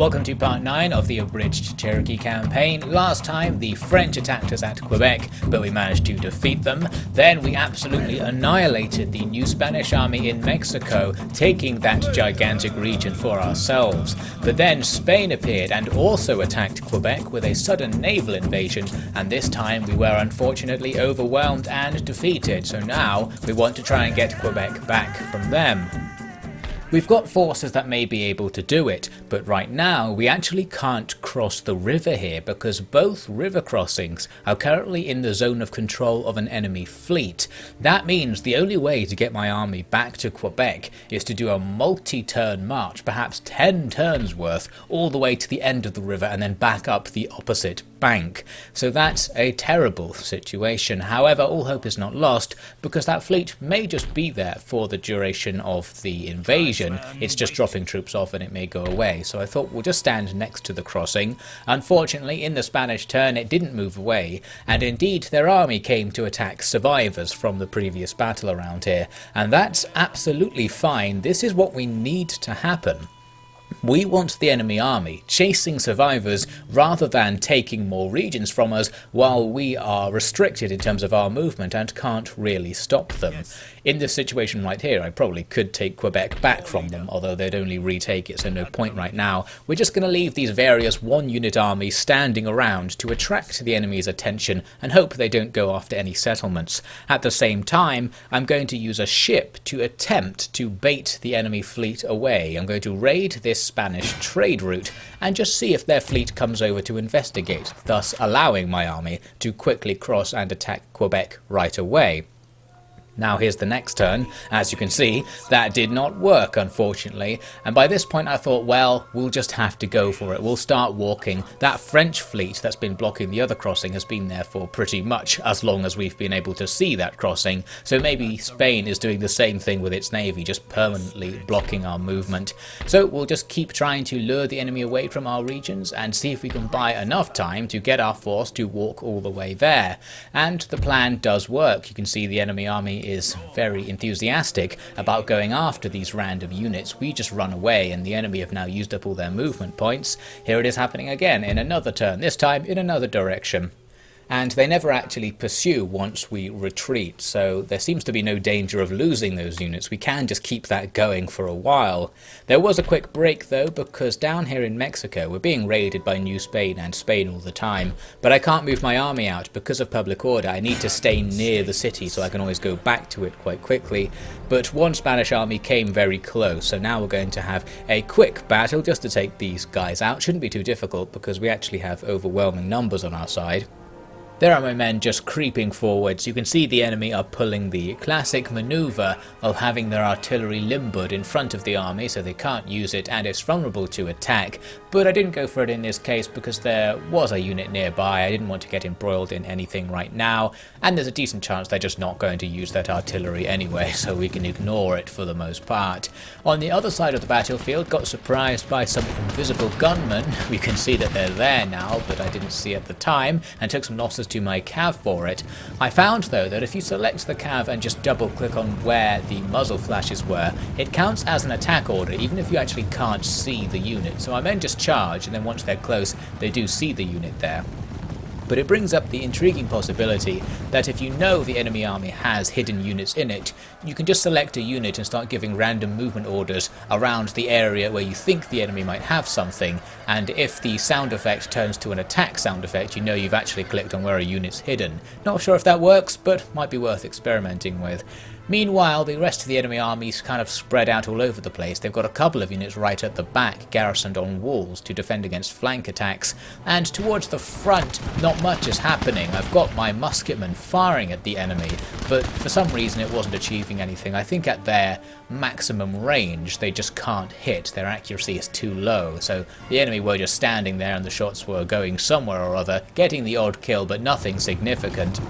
Welcome to part 9 of the Abridged Cherokee campaign. Last time the French attacked us at Quebec, but we managed to defeat them. Then we absolutely annihilated the new Spanish army in Mexico, taking that gigantic region for ourselves. But then Spain appeared and also attacked Quebec with a sudden naval invasion, and this time we were unfortunately overwhelmed and defeated, so now we want to try and get Quebec back from them. We've got forces that may be able to do it, but right now we actually can't cross the river here because both river crossings are currently in the zone of control of an enemy fleet. That means the only way to get my army back to Quebec is to do a multi-turn march, perhaps 10 turns worth, all the way to the end of the river and then back up the opposite bank. So that's a terrible situation. However, all hope is not lost because that fleet may just be there for the duration of the invasion. It's just dropping troops off and it may go away. So I thought we'll just stand next to the crossing. Unfortunately, in the Spanish turn it didn't move away, and indeed their army came to attack survivors from the previous battle around here, and that's absolutely fine. This is what we need to happen. We want the enemy army chasing survivors rather than taking more regions from us while we are restricted in terms of our movement and can't really stop them. In this situation right here, I probably could take Quebec back from them, although they'd only retake it, so no point right now. We're just going to leave these various one-unit armies standing around to attract the enemy's attention and hope they don't go after any settlements. At the same time, I'm going to use a ship to attempt to bait the enemy fleet away. I'm going to raid this Spanish trade route and just see if their fleet comes over to investigate, thus allowing my army to quickly cross and attack Quebec right away. Now here's the next turn. As you can see, that did not work, unfortunately, and by this point I thought, well, we'll just have to go for it. We'll start walking. That French fleet that's been blocking the other crossing has been there for pretty much as long as we've been able to see that crossing, so maybe Spain is doing the same thing with its navy, just permanently blocking our movement. So we'll just keep trying to lure the enemy away from our regions and see if we can buy enough time to get our force to walk all the way there. And the plan does work. You can see the enemy army is very enthusiastic about going after these random units. We just run away and the enemy have now used up all their movement points. Here it is happening again in another turn, this time in another direction. And they never actually pursue once we retreat, so there seems to be no danger of losing those units. We can just keep that going for a while. There was a quick break though, because down here in Mexico we're being raided by New Spain and Spain all the time, but I can't move my army out because of public order. I need to stay near the city so I can always go back to it quite quickly, but one Spanish army came very close, so now we're going to have a quick battle just to take these guys out. Shouldn't be too difficult because we actually have overwhelming numbers on our side. There are my men just creeping forwards. You can see the enemy are pulling the classic maneuver of having their artillery limbered in front of the army so they can't use it and it's vulnerable to attack. But I didn't go for it in this case because there was a unit nearby. I didn't want to get embroiled in anything right now, and there's a decent chance they're just not going to use that artillery anyway, so we can ignore it for the most part. On the other side of the battlefield, got surprised by some invisible gunmen. We can see that they're there now, but I didn't see at the time, and took some losses to my cav for it. I found though that if you select the cav and just double click on where the muzzle flashes were, it counts as an attack order even if you actually can't see the unit. So my men just charge, and then once they're close they do see the unit there. But it brings up the intriguing possibility that if you know the enemy army has hidden units in it, you can just select a unit and start giving random movement orders around the area where you think the enemy might have something, and if the sound effect turns to an attack sound effect, you know you've actually clicked on where a unit's hidden. Not sure if that works, but might be worth experimenting with. Meanwhile, the rest of the enemy army's kind of spread out all over the place. They've got a couple of units right at the back, garrisoned on walls to defend against flank attacks, and towards the front, not much is happening. I've got my musketmen firing at the enemy, but for some reason it wasn't achieving anything. I think at their maximum range, they just can't hit. Their accuracy is too low, so the enemy were just standing there and the shots were going somewhere or other, getting the odd kill, but nothing significant.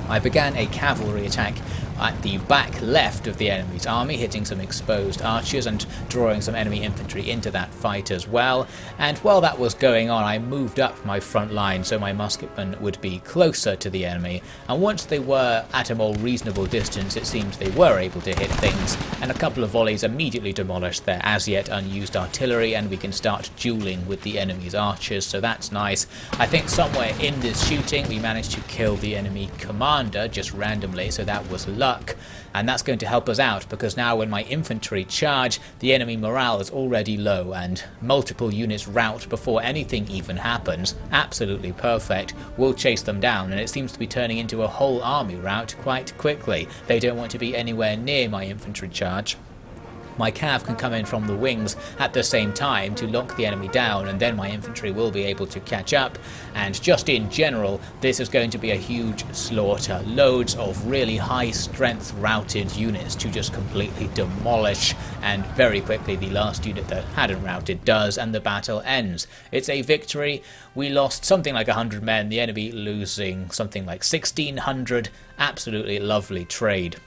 I began a cavalry attack at the back left of the enemy's army, hitting some exposed archers and drawing some enemy infantry into that fight as well. And while that was going on, I moved up my front line so my musketmen would be closer to the enemy, and once they were at a more reasonable distance, it seemed they were able to hit things, and a couple of volleys immediately demolished their as yet unused artillery, and we can start dueling with the enemy's archers, so that's nice. I think somewhere in this shooting we managed to kill the enemy commander just randomly, so that was luck. And that's going to help us out, because now when my infantry charge, the enemy morale is already low and multiple units rout before anything even happens. Absolutely perfect. We'll chase them down, and it seems to be turning into a whole army rout quite quickly. They don't want to be anywhere near my infantry charge. My cav can come in from the wings at the same time to lock the enemy down, and then my infantry will be able to catch up. And just in general, this is going to be a huge slaughter. Loads of really high strength routed units to just completely demolish, and very quickly the last unit that hadn't routed does, and the battle ends. It's a victory. We lost something like 100 men, the enemy losing something like 1,600. Absolutely lovely trade.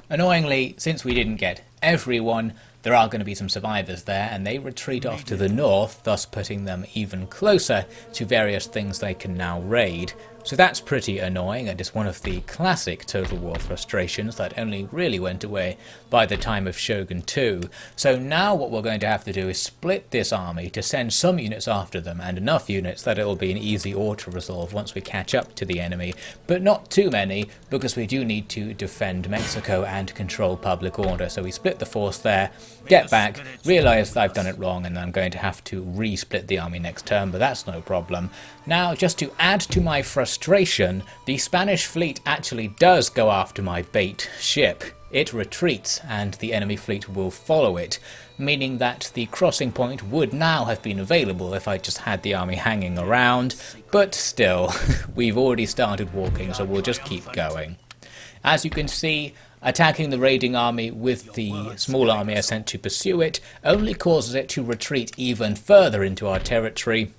Annoyingly, since we didn't get everyone, there are going to be some survivors there, and they retreat off to the north, thus putting them even closer to various things they can now raid. So that's pretty annoying, and it's one of the classic Total War frustrations that only really went away by the time of Shogun 2. So now what we're going to have to do is split this army to send some units after them, and enough units that it'll be an easy auto-resolve once we catch up to the enemy, but not too many, because we do need to defend Mexico and control public order. So we split the force there, get back, realise I've done it wrong, and I'm going to have to re-split the army next turn, but that's no problem. Now, just to add to my frustration, the Spanish fleet actually does go after my bait ship. It retreats, and the enemy fleet will follow it, meaning that the crossing point would now have been available if I just had the army hanging around, but still, we've already started walking, so we'll just keep going. As you can see, attacking the raiding army with the small army I sent to pursue it only causes it to retreat even further into our territory.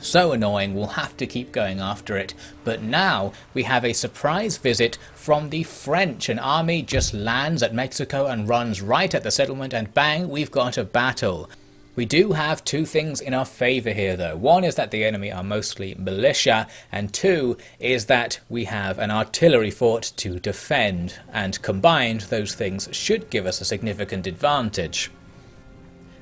So annoying, we'll have to keep going after it. But now we have a surprise visit from the French. An army just lands at Mexico and runs right at the settlement, and bang, we've got a battle. We do have two things in our favour here though. One is that the enemy are mostly militia, and two is that we have an artillery fort to defend, and combined those things should give us a significant advantage.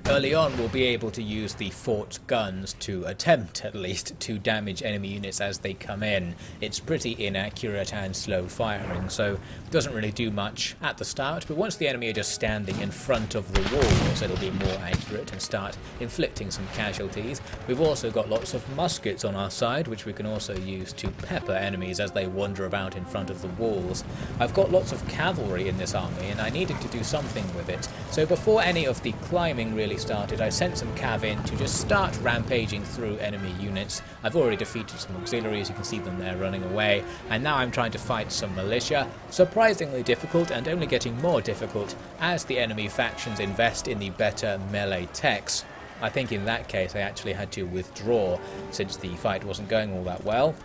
Early on we'll be able to use the fort guns to attempt, at least, to damage enemy units as they come in. It's pretty inaccurate and slow firing, so it doesn't really do much at the start, but once the enemy are just standing in front of the walls, it'll be more accurate and start inflicting some casualties. We've also got lots of muskets on our side, which we can also use to pepper enemies as they wander about in front of the walls. I've got lots of cavalry in this army, and I needed to do something with it, so before any of the climbing really started, I sent some cav in to just start rampaging through enemy units. I've already defeated some auxiliaries, you can see them there running away, and now I'm trying to fight some militia. Surprisingly difficult, and only getting more difficult as the enemy factions invest in the better melee techs. I think in that case I actually had to withdraw since the fight wasn't going all that well.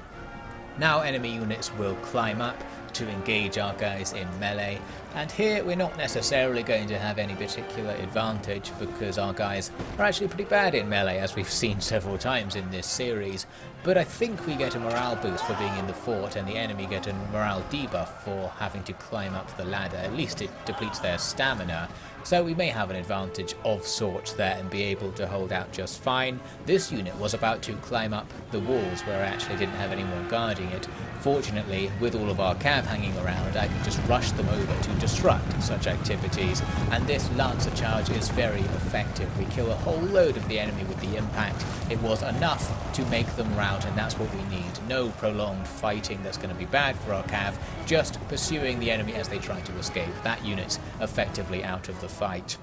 Now enemy units will climb up to engage our guys in melee, and here we're not necessarily going to have any particular advantage because our guys are actually pretty bad in melee, as we've seen several times in this series, but I think we get a morale boost for being in the fort, and the enemy get a morale debuff for having to climb up the ladder. At least it depletes their stamina, so we may have an advantage of sorts there and be able to hold out just fine. This unit was about to climb up the walls where I actually didn't have anyone guarding it. Fortunately, with all of our cav hanging around, I can just rush them over to disrupt such activities, and this Lancer charge is very effective. We kill a whole load of the enemy with the impact. It was enough to make them rout, and that's what we need. No prolonged fighting that's going to be bad for our cav, just pursuing the enemy as they try to escape. That unit's effectively out of the fight.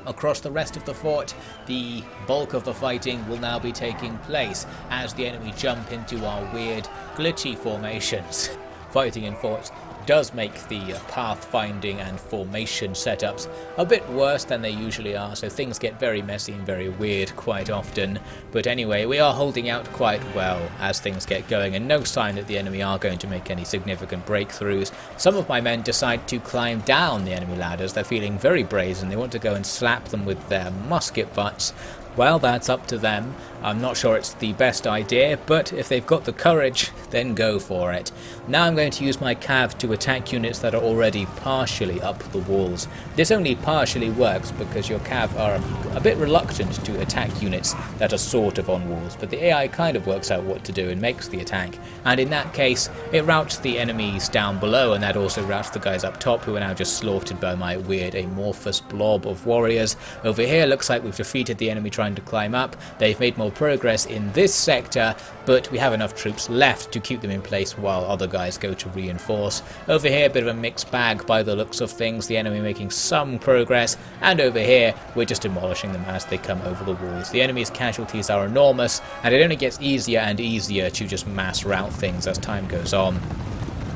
Across the rest of the fort, the bulk of the fighting will now be taking place as the enemy jump into our weird, glitchy formations. Fighting in forts does make the pathfinding and formation setups a bit worse than they usually are, so things get very messy and very weird quite often. But anyway, we are holding out quite well as things get going, and no sign that the enemy are going to make any significant breakthroughs. Some of my men decide to climb down the enemy ladders. They're feeling very brazen. They want to go and slap them with their musket butts. Well, that's up to them. I'm not sure it's the best idea, but if they've got the courage, then go for it. Now I'm going to use my cav to attack units that are already partially up the walls. This only partially works because your cav are a bit reluctant to attack units that are sort of on walls, but the AI kind of works out what to do and makes the attack. And in that case, it routes the enemies down below, and that also routes the guys up top, who are now just slaughtered by my weird amorphous blob of warriors. Over here, looks like we've defeated the enemy trying to climb up. They've made more progress in this sector, but we have enough troops left to keep them in place while other guys go to reinforce. Over here, a bit of a mixed bag by the looks of things, the enemy making some progress, and over here we're just demolishing them as they come over the walls. The enemy's casualties are enormous, and it only gets easier and easier to just mass rout things as time goes on.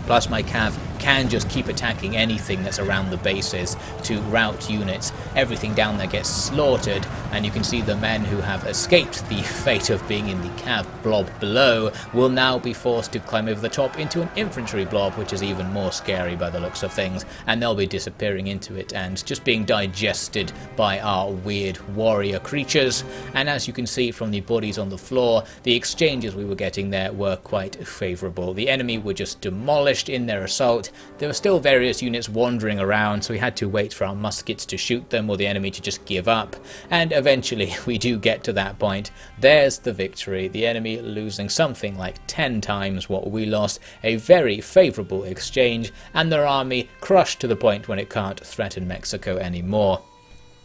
Plus my cav can just keep attacking anything that's around the bases to rout units. Everything down there gets slaughtered, and you can see the men who have escaped the fate of being in the cav blob below will now be forced to climb over the top into an infantry blob, which is even more scary by the looks of things, and they'll be disappearing into it and just being digested by our weird warrior creatures. And as you can see from the bodies on the floor, the exchanges we were getting there were quite favourable. The enemy were just demolished in their assault. There were still various units wandering around, so we had to wait for our muskets to shoot them or the enemy to just give up. And eventually we do get to that point. There's the victory. The enemy losing something like 10 times what we lost. A very favourable exchange, and their army crushed to the point when it can't threaten Mexico anymore.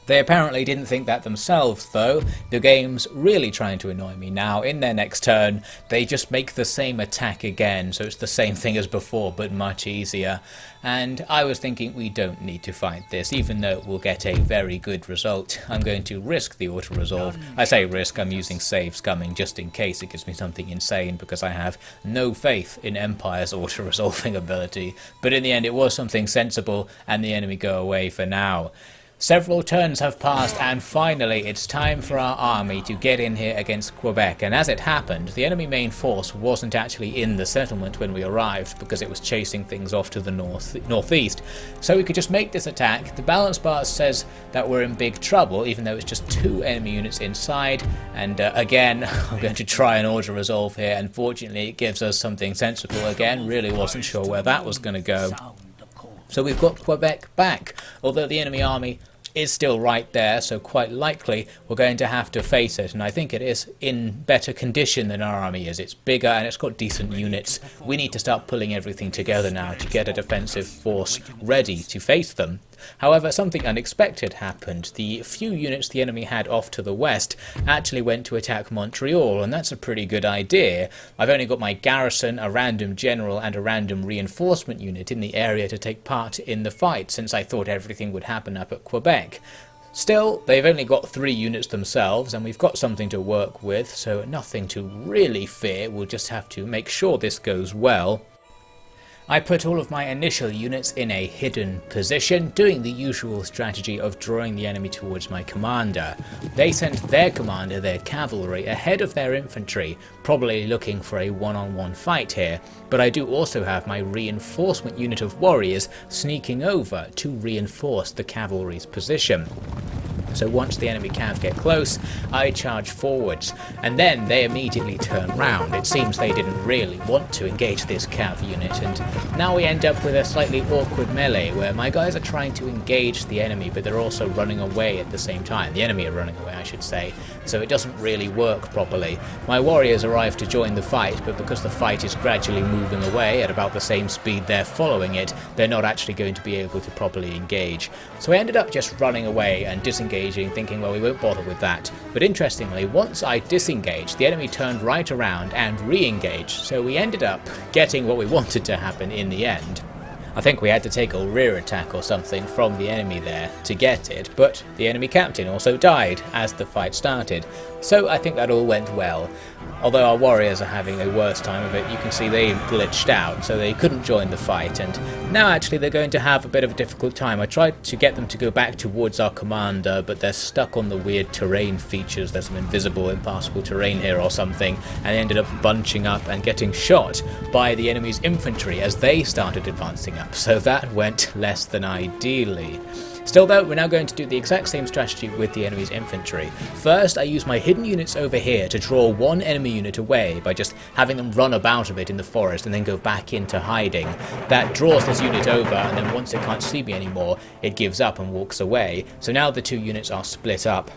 They apparently didn't think that themselves though. The game's really trying to annoy me now. In their next turn, they just make the same attack again, so it's the same thing as before but much easier. And I was thinking we don't need to fight this, even though we'll get a very good result. I'm going to risk the auto-resolve. I say risk, I'm using save scumming just in case it gives me something insane, because I have no faith in Empire's auto-resolving ability. But in the end it was something sensible, and the enemy go away for now. Several turns have passed, and finally it's time for our army to get in here against Quebec. And as it happened, the enemy main force wasn't actually in the settlement when we arrived, because it was chasing things off to the northeast. So we could just make this attack. The balance bar says that we're in big trouble, even though it's just 2 enemy units inside. And again, I'm going to try and auto-resolve here. Unfortunately, it gives us something sensible again. Really wasn't sure where that was going to go. So we've got Quebec back, although the enemy army is still right there, so quite likely we're going to have to face it, and I think it is in better condition than our army is. It's bigger and it's got decent units. We need to start pulling everything together now to get a defensive force ready to face them. However, something unexpected happened. The few units the enemy had off to the west actually went to attack Montreal, and that's a pretty good idea. I've only got my garrison, a random general, and a random reinforcement unit in the area to take part in the fight, since I thought everything would happen up at Quebec. Still, they've only got 3 units themselves, and we've got something to work with, so nothing to really fear. We'll just have to make sure this goes well. I put all of my initial units in a hidden position, doing the usual strategy of drawing the enemy towards my commander. They sent their commander, their cavalry, ahead of their infantry, probably looking for a one-on-one fight here, but I do also have my reinforcement unit of warriors sneaking over to reinforce the cavalry's position. So once the enemy cav get close, I charge forwards, and then they immediately turn round. It seems they didn't really want to engage this cav unit, and now we end up with a slightly awkward melee where my guys are trying to engage the enemy, but they're also running away at the same time. The enemy are running away, I should say, so it doesn't really work properly. My warriors arrive to join the fight, but because the fight is gradually moving away at about the same speed they're following it, they're not actually going to be able to properly engage. So I ended up just running away and disengaging, thinking, well, we won't bother with that. But interestingly, once I disengaged, the enemy turned right around and re-engaged, so we ended up getting what we wanted to happen in the end. I think we had to take a rear attack or something from the enemy there to get it, but the enemy captain also died as the fight started, so I think that all went well. Although our warriors are having a worse time of it, you can see they've glitched out, so they couldn't join the fight, and now actually they're going to have a bit of a difficult time. I tried to get them to go back towards our commander, but they're stuck on the weird terrain features. There's some invisible, impassable terrain here or something, and they ended up bunching up and getting shot by the enemy's infantry as they started advancing up, so that went less than ideally. Still though, we're now going to do the exact same strategy with the enemy's infantry. First, I use my hidden units over here to draw one enemy unit away by just having them run about a bit in the forest and then go back into hiding. That draws this unit over, and then once it can't see me anymore, it gives up and walks away. So now the two units are split up,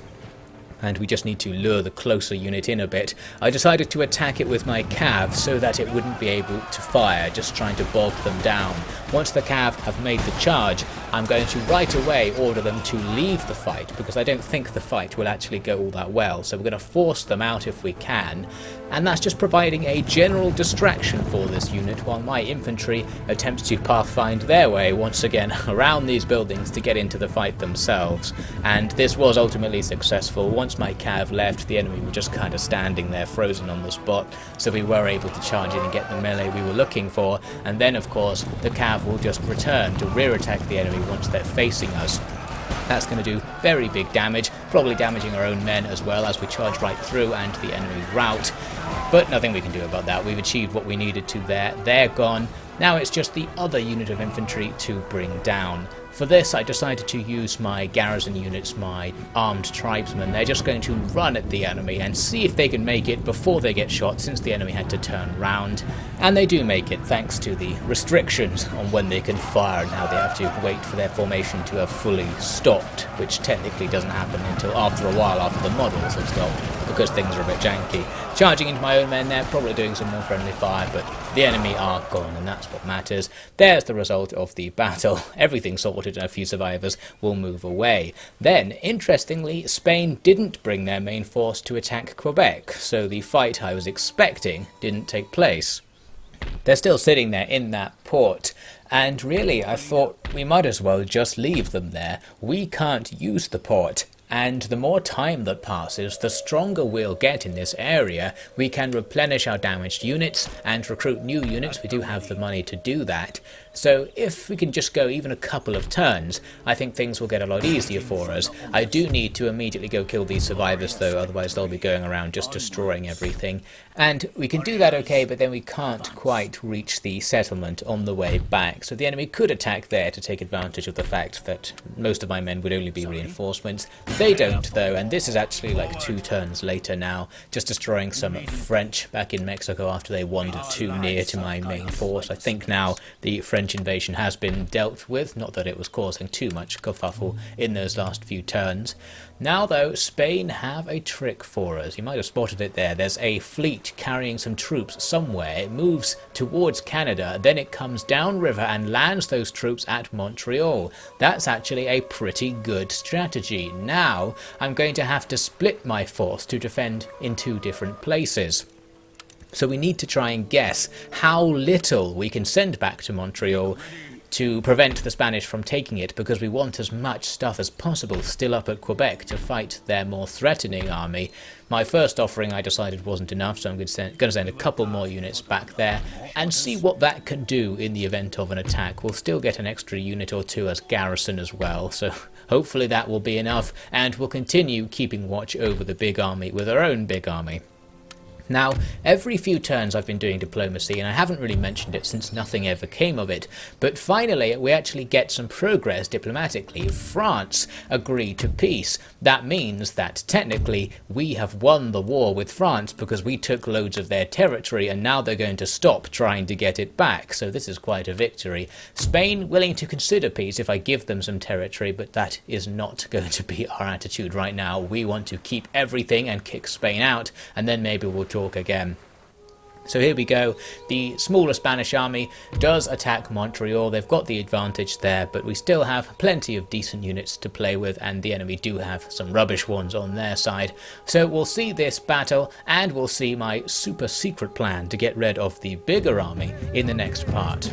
and we just need to lure the closer unit in a bit. I decided to attack it with my cav so that it wouldn't be able to fire, just trying to bog them down. Once the cav have made the charge, I'm going to right away order them to leave the fight, because I don't think the fight will actually go all that well, so we're going to force them out if we can, and that's just providing a general distraction for this unit while my infantry attempts to pathfind their way once again around these buildings to get into the fight themselves. And this was ultimately successful. Once my cav left, the enemy were just kind of standing there frozen on the spot, so we were able to charge in and get the melee we were looking for, and then of course the cav will just return to rear attack the enemy once they're facing us. That's going to do very big damage, probably damaging our own men as well as we charge right through and the enemy rout. But nothing we can do about that. We've achieved what we needed to there. They're gone. Now it's just the other unit of infantry to bring down. For this, I decided to use my garrison units, my armed tribesmen. They're just going to run at the enemy and see if they can make it before they get shot, since the enemy had to turn round. And they do make it, thanks to the restrictions on when they can fire and how they have to wait for their formation to have fully stopped, which technically doesn't happen until after a while after the models have stopped, because things are a bit janky. Charging into my own men there, probably doing some more friendly fire, but the enemy are gone, and that's what matters. There's the result of the battle. Everything sorted and a few survivors will move away. Then, interestingly, Spain didn't bring their main force to attack Quebec, so the fight I was expecting didn't take place. They're still sitting there in that port, and really I thought we might as well just leave them there. We can't use the port, and the more time that passes, the stronger we'll get in this area. We can replenish our damaged units and recruit new units. We do have the money to do that. So if we can just go even a couple of turns, I think things will get a lot easier for us. I do need to immediately go kill these survivors though, otherwise they'll be going around just destroying everything. And we can do that okay, but then we can't quite reach the settlement on the way back. So the enemy could attack there to take advantage of the fact that most of my men would only be reinforcements. They don't though, and this is actually like 2 turns later now, just destroying some French back in Mexico after they wandered too near to my main force. I think now the French invasion has been dealt with, not that it was causing too much kerfuffle in those last few turns. Now though, Spain have a trick for us. You might have spotted it there. There's a fleet carrying some troops somewhere. It moves towards Canada, then it comes downriver and lands those troops at Montreal. That's actually a pretty good strategy. Now I'm going to have to split my force to defend in 2 different places. So we need to try and guess how little we can send back to Montreal to prevent the Spanish from taking it, because we want as much stuff as possible still up at Quebec to fight their more threatening army. My first offering I decided wasn't enough, so I'm going to send a couple more units back there and see what that can do in the event of an attack. We'll still get an extra unit or 2 as garrison as well, so hopefully that will be enough, and we'll continue keeping watch over the big army with our own big army. Now, every few turns I've been doing diplomacy, and I haven't really mentioned it since nothing ever came of it, but finally we actually get some progress diplomatically. France agreed to peace. That means that technically we have won the war with France because we took loads of their territory, and now they're going to stop trying to get it back, so this is quite a victory. Spain willing to consider peace if I give them some territory, but that is not going to be our attitude right now. We want to keep everything and kick Spain out, and then maybe we'll talk again. So here we go. The smaller Spanish army does attack Montreal. They've got the advantage there, but we still have plenty of decent units to play with, and the enemy do have some rubbish ones on their side. So we'll see this battle, and we'll see my super secret plan to get rid of the bigger army in the next part.